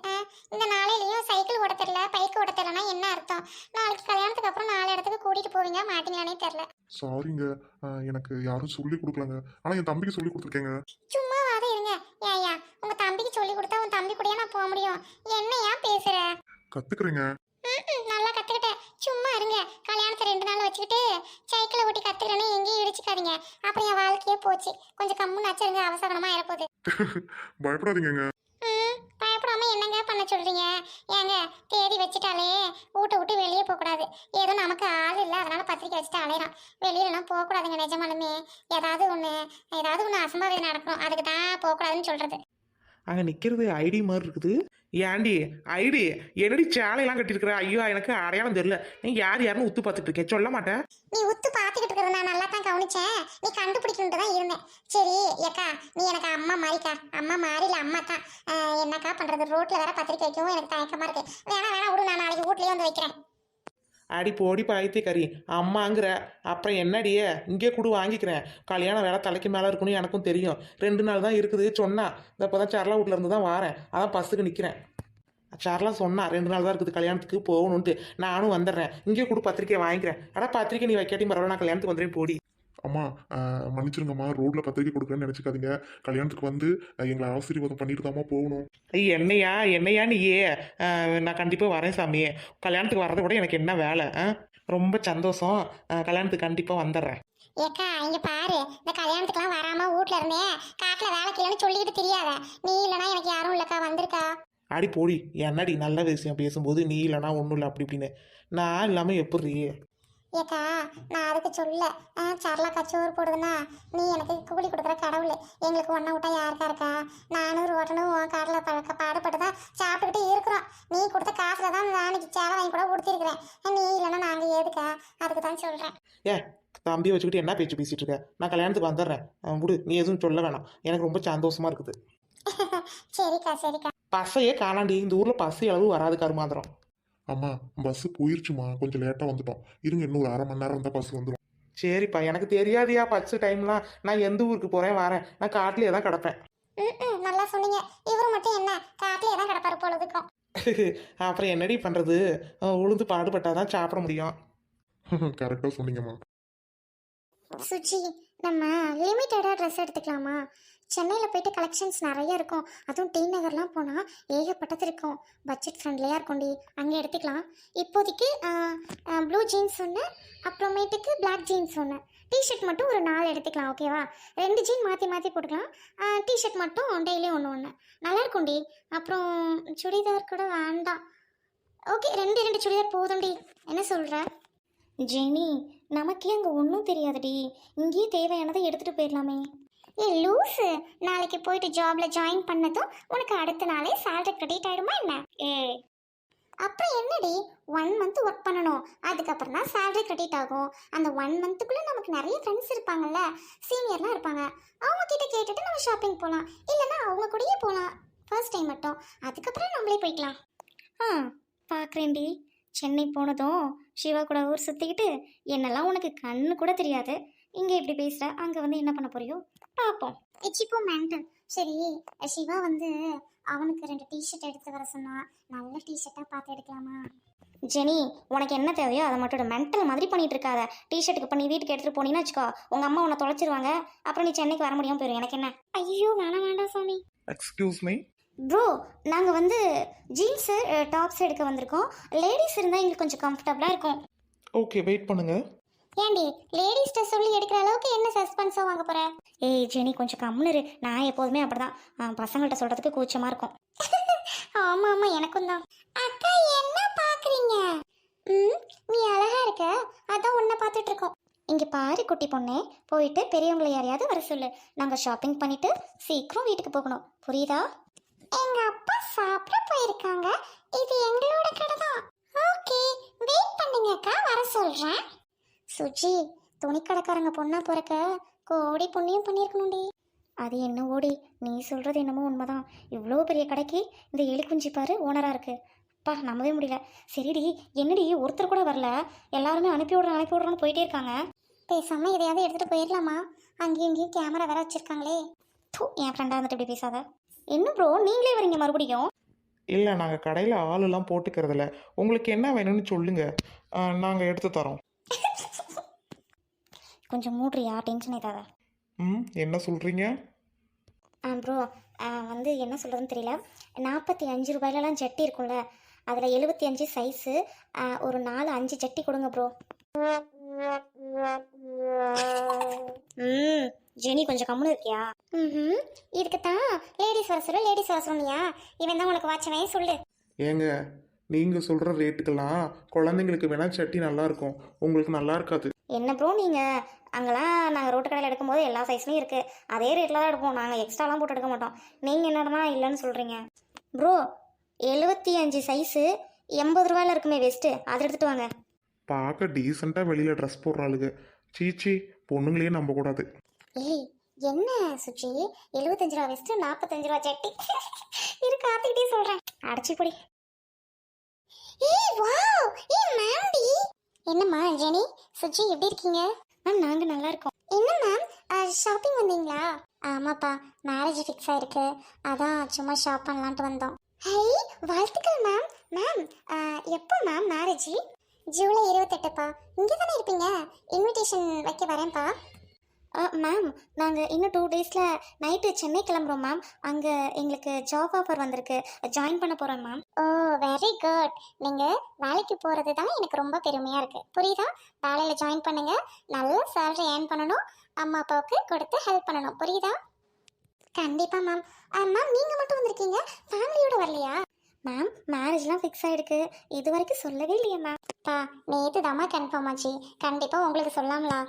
இந்த நாளையிலயும் சைக்கிள் ஓட தெரியல, பைக் ஓட தெரியலனா என்ன அர்த்தம்? நாளைக்கு கல்யாணத்துக்கு அப்புறம் 4 இடத்துக்கு கூட்டிட்டு போவீங்க, மாட்டீங்களானே தெரியல. சாரிங்க, எனக்கு யாரும் சொல்லி கொடுக்கலங்க. ஆனால் என் தம்பிக்கு சொல்லி கொடுத்துருக்கேங்க. சும்மா வாத இருங்க. ஏயா உங்க தம்பிக்கு சொல்லி கொடுத்தா உன் தம்பி கூடயே நான் போக முடியும்? என்னையா பேசுற? கத்துக்கிறேங்க. நல்லா கத்துக்கிட்டேன். சும்மா இருங்க. கல்யாணத்தை 2 நாள் வச்சுக்கிட்டு சைக்கிளை ஓட்டி கத்துக்கிறேன்னு எங்கேயும் இடிச்சுக்காதீங்க. அப்புறம் என் வாழ்க்கையே போச்சு. கொஞ்சம் கம்முன்னு வச்சிருங்க, அவசரமா ஆயிரப்போகுது. பயப்படாதீங்க. பயப்படாம என்னங்க பண்ண சொல்றீங்க? ஏங்க தேடி வச்சுட்டாலே வீட்டை விட்டு வெளியே போகக்கூடாது. ஏதோ நமக்கு ஆள் இல்லை, அதனால பத்திரிக்கை வச்சுட்டு அலையிறான். வெளியிலலாம் போகக்கூடாதுங்க. நிஜமாலுமே ஏதாவது ஒன்று அசம்பாவிதம் நடக்கணும், அதுக்கு தான் போகக்கூடாதுன்னு சொல்றது. அங்கே நிற்கிறது ஐடி மாதிரி இருக்குது, ஏண்டி ஐடி என்னடி சேலையெல்லாம் கட்டியிருக்கிற? ஐயோ எனக்கு அடையாளம் தெரியல. நீ யாருன்னு உத்து பார்த்துட்டு இருக்கேன், சொல்ல மாட்டேன். நீ உத்து பாத்துக்கிட்டு இருக்கிறத நான் நல்லா தான் கவனிச்சேன். நீ கண்டுபிடிக்கணுட்டு தான் இருந்தேன். சரி ஏக்கா, நீ எனக்கு அம்மா மாதிரிக்கா. அம்மா மாதிரி இல்ல, அம்மா தான். என்னக்கா பண்றது, ரோட்ல வேற பத்திரிக்கை வைக்கவும் எனக்கு தயக்கமா இருக்கு. வேணா விடு, நான் நாளைக்கு வீட்லயே வந்து வைக்கிறேன். அடி போடி பாயத்தே கறி அம்மாங்கிற அப்புறம் என்னடியே இங்கே கூட வாங்கிக்கிறேன். கல்யாணம் வேலை தலைக்கு மேலே இருக்குன்னு எனக்கும் தெரியும். 2 நாள் தான் இருக்குது சொன்னா. இந்த இப்போ தான் சரளா வீட்டில் இருந்து தான் வாரேன். அதான் பஸ்ஸுக்கு நிற்கிறேன். சரளா சொன்னா 2 நாள் தான் இருக்குது கல்யாணத்துக்கு போகணுன்ட்டு. நானும் வந்துடுறேன். இங்கே கூட பத்திரிக்கையை வாங்கிக்கிறேன். ஆனால் பத்திரிக்கை நீ வைக்காட்டி பரவாயில்ல, நான் கல்யாணத்துக்கு வந்துடுறேன் போடி. அம்மா மன்னிச்சிருங்கம்மா, ரோட்ல பத்திரிக்கை கொடுக்குறேன்னு நினைச்சுக்காதீங்க. கல்யாணத்துக்கு வந்து எங்களை ஆசீர்வாதம் பண்ணிட்டு தாம்மா போகணும். என்னையா நீயே? நான் கண்டிப்பாக வரேன் சாமியே. கல்யாணத்துக்கு வரதை விட எனக்கு என்ன வேலை? ரொம்ப சந்தோஷம். கல்யாணத்துக்கு கண்டிப்பாக வந்துடுறேன். ஏக்கா இங்க பாரு, இந்த கல்யாணத்துக்குலாம் வராம வீட்ல இருந்தேன் காட்டுல வேலை இல்லைன்னு சொல்லிட்டு தெரியாத. நீ இல்லைன்னா எனக்கு யாரும் இல்லக்கா, வந்திருக்கா. அடி போடி, என்னடி நல்ல விஷயம் பேசும்போது நீ இல்லைனா ஒன்றும் இல்லை அப்படி இப்படின்னு. நான் இல்லாமல் எப்படி? ஏக்கா நான் அதுக்கு சொல்ல, சரளா சோறு போடுதுன்னா நீ எனக்கு கூலி கொடுக்குற கடவுள். எங்களுக்கு ஒன்றை விட்டா யாருக்கா இருக்கா? 400 ஓட்டணும் உன் காட்டில் பாடுபட்டு தான் சாப்பிட்டுக்கிட்டே இருக்கிறோம். நீ கொடுத்த காசுல தான் நாளைக்கு சேலை வாங்கி கூட கொடுத்துருக்குறேன். நீ இல்லைன்னா நாங்கள் ஏதுக்கா? அதுக்கு தான் சொல்கிறேன். ஏ தம்பியை வச்சுக்கிட்டு என்ன பேச்சு பேசிட்டு இருக்க? நான் கல்யாணத்துக்கு வந்துடுறேன். விடு, நீ எதுவும் சொல்ல வேணாம். எனக்கு ரொம்ப சந்தோஷமா இருக்குது. சரிக்கா சரிக்கா. பஸ்ஸையே காணாண்டி. இந்த ஊரில் பஸ் அளவு வராது கருமாந்திரம். அம்மா பஸ் போயிருச்சுமா, கொஞ்சம் லேட்டாக வந்துட்டோம். இருங்க, இன்னும் 1/2 மணி நேரம் தான் பஸ் வந்துடும். சரிப்பா, எனக்கு தெரியாதியா பஸ் டைம்லாம். நான் எந்த ஊருக்கு போகிறேன் வரேன், நான் காட்டிலே தான் கிடப்பேன். நல்லா சொன்னீங்க. இவரு மட்டும் என்ன காட்டிலே தான் கிடப்பாரு பொழுதுக்கும். அப்புறம் என்னடி பண்ணுறது? உளுந்து பாடுபட்டாதான் சாப்பிட முடியும். கரெக்டாக சொன்னீங்கம்மா. சுச்சி, நம்ம லிமிட்டடாக ட்ரெஸ் எடுத்துக்கலாமா? சென்னையில் போயிட்டு கலெக்ஷன்ஸ் நிறைய இருக்கும். அதுவும் டி நகர்லாம் போனால் ஏகப்பட்டது இருக்கும். பட்ஜெட் ஃப்ரெண்ட்லியாக இருக்கும்டி, அங்கே எடுத்துக்கலாம். இப்போதைக்கு ப்ளூ ஜீன்ஸ் ஒன்று, அப்புறமேட்டுக்கு பிளாக் ஜீன்ஸ் ஒன்று, டிஷர்ட் மட்டும் ஒரு 4 எடுத்துக்கலாம். ஓகேவா? 2 ஜீன் மாற்றி மாற்றி போட்டுக்கலாம். டிஷர்ட் மட்டும் டெய்லியும் ஒன்று நல்லா இருக்கும்டி. அப்புறம் சுடிதார் கூட வேண்டாம். ஓகே, 2 சுடிதார் போதும்டி. என்ன சொல்கிற ஜெனி? நமக்கே அங்கே ஒன்றும் தெரியாதுடி, இங்கேயே தேவையானதை எடுத்துகிட்டு போயிடலாமே. ஏ லூஸு, நாளைக்கு போயிட்டு ஜாப்ல ஜாயின் பண்ணதும் உனக்கு அடுத்த நாளே சேலரி கிரெடிட் ஆயிடுமா என்ன? அப்புறம் என்னடி, 1 மந்த் ஒர்க் பண்ணணும், அதுக்கப்புறம் தான் சேலரி கிரெடிட் ஆகும். அந்த 1 மந்த்துக்குள்ளே நமக்கு நிறைய ஃப்ரெண்ட்ஸ் இருப்பாங்கல்ல, சீனியர்லாம் இருப்பாங்க. அவங்க கிட்ட கேட்டுட்டு நம்ம ஷாப்பிங் போகலாம், இல்லைன்னா அவங்க கூடயே போகலாம் ஃபர்ஸ்ட் டைம் மட்டும். அதுக்கப்புறம் நம்மளே போய்க்கலாம். பார்க்குறேன்டி. சென்னை போனதும் சிவா கூட ஊர் சுற்றிக்கிட்டு என்னெல்லாம் உனக்கு கண்ணு கூட தெரியாது. இங்கே இப்படி பேசுகிற, அங்கே வந்து என்ன பண்ண போறியோ பார்ப்போம். எச்சிப்போ மேண்டல். சரி, சிவா வந்து அவனுக்கு 2 டிஷர்ட் எடுத்து வர சொன்னா, நல்ல டிஷர்ட்டாக பார்த்து எடுக்கலாமா? ஜெனி, உனக்கு என்ன தேவையோ அதை மட்டும் மென்டல் மாதிரி பண்ணிட்டு இருக்காத. டிஷர்ட்டுக்கு இப்போ நீ வீட்டுக்கு எடுத்துகிட்டு போனீங்கன்னா வச்சுக்கோ, உங்கள் அம்மா உன்னை தொலைச்சிருவாங்க. அப்புறம் நீ சென்னைக்கு வர முடியாமல் போயிடும். எனக்கு என்ன? ஐயோ வேண்டாம் சாமி. எக்ஸ்கியூஸ் மீ ப்ரோ, நாங்கள் வந்து ஜீன்ஸு டாப்ஸ் எடுக்க வந்திருக்கோம். லேடிஸ் இருந்தால் எங்களுக்கு கொஞ்சம் கம்ஃபர்டபுளாக இருக்கும். ஓகே, வெயிட் பண்ணுங்க. ஏண்டி லேடிஸ்ட்ட சொல்லி எடுக்கிற அளவுக்கு என்ன சஸ்பென்ஸாக வாங்க போகிற? ஏய் ஜெனி, கொஞ்சம் கம்முன்னு இரு. நான் எப்போதுமே அப்படி தான், பசங்கள்கிட்ட சொல்கிறதுக்கு கூச்சமாக இருக்கும். ஆமாம் ஆமாம், எனக்கும் தான். அக்கா என்ன பார்க்குறீங்க? நீ அழகா இருக்க, அதான் உன்னை பார்த்துட்டு இருக்கோம். இங்கே பாரு குட்டி பொண்ணே, போயிட்டு பெரியவங்களை யாரையாவது வர சொல்லு. நாங்கள் ஷாப்பிங் பண்ணிட்டு சீக்கிரம் வீட்டுக்கு போகணும், புரியுதா? எங்க அப்பா சாப்பிட போயிருக்காங்க, இது எங்களோட கடை தான். ஓகே, வெயிட் பண்ணுங்க அக்கா, வர சொல்றேன். சுஜி, துணிக்கடைக்காரங்க பொண்ணா பிறக்க கோடி புண்ணியம் பண்ணியிருக்கணும்டி. அது என்ன ஓடி, நீ சொல்றது என்னமோ உண்மைதான். இவ்வளோ பெரிய கடைக்கு இந்த எலிக்குஞ்சி பாரு ஓனரா இருக்கு. அப்பா நம்பவே முடியல. சரிடி, என்னடி ஒருத்தர் கூட வரல, எல்லாருமே அனுப்பி விடுறான்னு போயிட்டே இருக்காங்க. பேசாம எதையாவது எடுத்துட்டு போயிடலாமா? அங்கேயும் இங்கேயும் கேமரா வேற வச்சிருக்காங்களே. என் ஃப்ரெண்டா வந்துட்டு இப்படி பேசாத. என்ன ப்ரோ, நீங்களே வரீங்க மறுபடியும்? இல்லை, நாங்கள் கடையில் ஆளுலாம் போட்டுக்கிறதில்ல. உங்களுக்கு என்ன வேணும்னு சொல்லுங்க, நாங்கள் எடுத்து தரோம். கொஞ்சம் மூட்றியா, டென்ஷன் ஆயிட்டாத. என்ன சொல்கிறீங்க? ப்ரோ, வந்து என்ன சொல்கிறதுன்னு தெரியல. 45 ரூபாயிலலாம் ஜட்டி இருக்கும்ல, அதில் 75 சைஸு, ஒரு 4-5 ஜட்டி கொடுங்க ப்ரோ. ஜெனி கொஞ்சம் கம்முன்னு இருக்கியா? இதுக்கு தான் லேடிஸ் வர சொல்லியா? இவன் தான் உனக்கு வாட்சனே சொல்லு. ஏங்க, நீங்கள் சொல்கிற ரேட்டுக்கெல்லாம் குழந்தைங்களுக்கு வேணால் சட்டி நல்லாயிருக்கும், உங்களுக்கு நல்லா இருக்காது. என்ன ப்ரோ நீங்கள், அங்கெல்லாம் நாங்கள் ரோட்டு கடையில் எடுக்கும்போது எல்லா சைஸ்லையும் இருக்குது, அதே ரேட்டில் தான் எடுப்போம். நாங்கள் எக்ஸ்ட்ராலாம் போட்டு எடுக்க மாட்டோம். நீங்கள் என்னடனா இல்லைன்னு சொல்கிறீங்க ப்ரோ? 75 சைஸு 80 ரூபாயில இருக்குமே வெஸ்ட்டு, அதை எடுத்துட்டு வாங்க. பார்க்க டீசெண்டாக வெளியில் ட்ரெஸ் போடுற ஆளுங்க. சீச்சி, பொண்ணுங்களையே நம்பக்கூடாது. ஏய் என்ன சுச்சி, 75 ரூபா வெஸ்ட்டு 45 ரூபா சட்டி இரு காத்துக்கிட்டே சொல்கிறேன். அடைச்சி பொடி. ஏய் வாவ், ஏய் மேம்டி. என்னம்மா ஜெனி, சுஜி எப்படி இருக்கீங்க? மேம் நாங்கள் நல்லா இருக்கோம். என்ன மேம், ஷாப்பிங் வந்தீங்களா? ஆமாப்பா, மேரேஜ் ஃபிக்ஸ் ஆயிருக்கு, அதான் சும்மா ஷாப் பண்ணலான்ட்டு வந்தோம். ஹை, வாழ்த்துக்கள் மேம். மேம், எப்போ மேம் மேரேஜ்? ஜூலை 28பா. இங்கே தானே இருப்பீங்க? இன்விடேஷன் வைக்க வரேன்ப்பா. மேம் நாங்கள் இன்னும் 2 டேஸில் நைட்டு சென்னை கிளம்புறோம் மேம். அங்கே எங்களுக்கு ஜாப் ஆஃபர் வந்திருக்கு, ஜாயின் பண்ண போகிறோம் மேம். ஓ வெரி குட். நீங்கள் வேலைக்கு போகிறது தான் எனக்கு ரொம்ப பெருமையாக இருக்குது, புரியுதா? வேலையில் ஜாயின் பண்ணுங்க, நல்ல சேலரி ஏர்ன் பண்ணணும், அம்மா அப்பாவுக்கு கொடுத்து ஹெல்ப் பண்ணணும், புரியுதா? கண்டிப்பாக மேம். மேம் நீங்கள் மட்டும் வந்திருக்கீங்க, ஃபேமிலியோடு வரலையா? மேம் மேரேஜ்லாம் ஃபிக்ஸ் ஆகிடுக்கு, இது வரைக்கும் சொல்லவே இல்லையே மேம். நேற்று தாம்மா கன்ஃபார்ம் ஆச்சு, கண்டிப்பாக உங்களுக்கு சொல்லாமலா?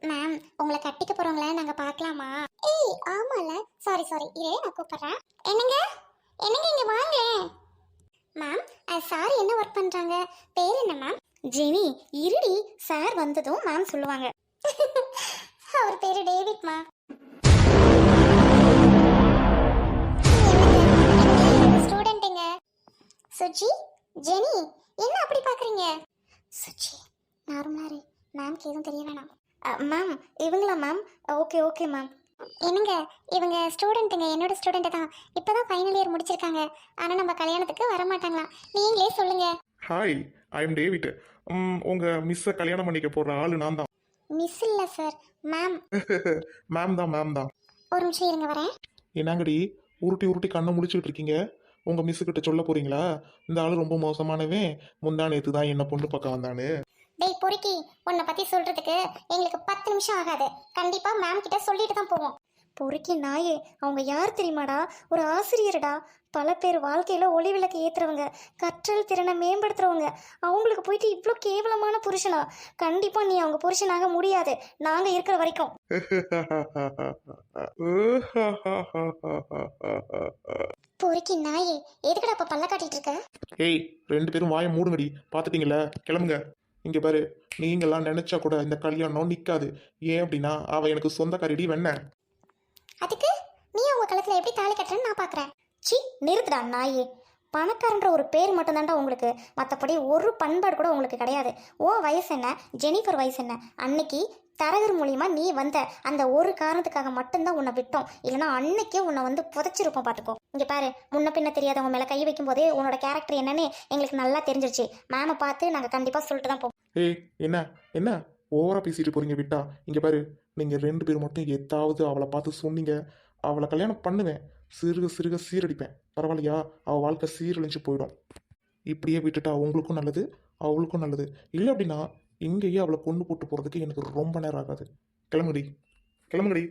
மேம், உங்களை கட்டிக்க போகிறவங்கள நாங்கள் பார்க்கலாமா? ஏய் ஆமால, சாரி இதே நான் கூப்பிட்றேன். என்னங்க என்னங்க இங்கே வாங்க. மேம், சார் என்ன ஒர்க் பண்ணுறாங்க? பேர் என்ன மேம்? ஜெனி இருடி, சார் வந்ததும் மேம் சொல்லுவாங்க. அவர் பேரு டேவிட்மா. ஸ்டூடெண்ட்டுங்க. சுஜி, ஜெனி, என்ன அப்படி பார்க்குறீங்க? சுஜி நார்மலாரி, மேம்க்கு எதுவும் தெரிய வேணாம். மேம் இவங்களா மேம்? Okay okay ma'am. என்னங்க, இவங்க ஸ்டூடெண்ட்டுங்க, என்னோட ஸ்டூடெண்ட்டு தான். இப்போ தான் ஃபைனல் இயர் முடிச்சிருக்காங்க, ஆனால் நம்ம கல்யாணத்துக்கு வரமாட்டாங்களா? நீங்களே சொல்லுங்க. Hi, I am David. உங்கள் மிஸ்ஸை கல்யாணம் பண்ணிக்க போகிற ஆளு நான் தான். மிஸ் இல்லை சார், மேம். மேம் தான். ஒரு நிமிஷம் இருங்க, வரேன். என்னங்கடி உருட்டி கண்ணை முடிச்சுக்கிட்டு இருக்கீங்க? உங்கள் மிஸ்ஸுக்கிட்ட சொல்ல போகிறீங்களா இந்த ஆள் ரொம்ப மோசமானவன், முந்தா நேற்று தான் என்ன பொண்ணு பக்கம் வந்தானு? டேய் பொறுக்கி, உன்னை பற்றி சொல்கிறதுக்கு எங்களுக்கு 10 நிமிஷம் ஆகாது, கண்டிப்பாக மேம் கிட்ட சொல்லிட்டு தான் போவோம். பொறுக்கி நாயே, அவங்க யார் தெரியுமாடா? ஒரு ஆசிரியர்டா. பல பேர் வாழ்க்கையில் ஒளி விளக்கு ஏற்றுறவங்க, கற்றல் திறனை மேம்படுத்துறவங்க. அவங்களுக்கு போயிட்டு இவ்வளோ கேவலமான புருஷனா? கண்டிப்பாக நீ அவங்க புருஷனாக முடியாது, நாங்கள் இருக்கிற வரைக்கும். பொறுக்கி நாயே, எதுக்குடா அப்போ பல்ல காட்டிட்டு இருக்க? ஏய், 2 பேரும் வாயை மூடுங்கடி. பார்த்துட்டீங்களா? கிளம்புங்க. இங்கே பாரு, நீங்களாம் நினச்சா கூட இந்த கல்யாணம் நிற்காது. ஏன் அப்படின்னா அவள் எனக்கு சொந்தக்காரிடி வெண்ண. அதுக்கு நீ அவங்க கழுத்தில் எப்படி தாலி கட்டுறேன்னு நான் பார்க்குறேன். சி நிறுத்துடா நாயே. பணக்காரன்ற ஒரு பேர் மட்டும்தான்டா உங்களுக்கு, மற்றபடி ஒரு பண்பாடு கூட உங்களுக்கு கிடையாது. ஓ வயசு என்ன, ஜெனிஃபர் வயசு என்ன? அன்னைக்கு தரகர் மூலியமா நீ வந்த அந்த ஒரு காரணத்துக்காக மட்டும்தான் உன்னை விட்டோம், இல்லைன்னா அன்னைக்கே உன்னை வந்து புதைச்சிருப்போம். பார்த்துக்கோ. இங்கே பாரு, முன்ன பின்ன தெரியாதவங்க மேலே கை வைக்கும் போதே உன்னோட கேரக்டர் என்னன்னு எங்களுக்கு நல்லா தெரிஞ்சிருச்சு. மேமை பார்த்து நாங்கள் கண்டிப்பாக சொல்லிட்டு தான் போவோம். ஏய், என்ன ஓவரா பேசிட்டு போறீங்க விட்டா? இங்கே பாரு, நீங்கள் 2 பேர் மட்டும் எதாவது அவளை பார்த்து சொன்னீங்க, அவளை கல்யாணம் பண்ணுவேன், சிறுக சீரடிப்பேன். பரவாயில்லையா? அவள் வாழ்க்கை சீரழிஞ்சு போயிடும். இப்படியே விட்டுட்டா உங்களுக்கும் நல்லது, அவளுக்கும் நல்லது. இல்லை அப்படின்னா இங்கேயே அவளை கொண்டு போட்டு போகிறதுக்கு எனக்கு ரொம்ப நேரம் ஆகாது. கிளம்புடி.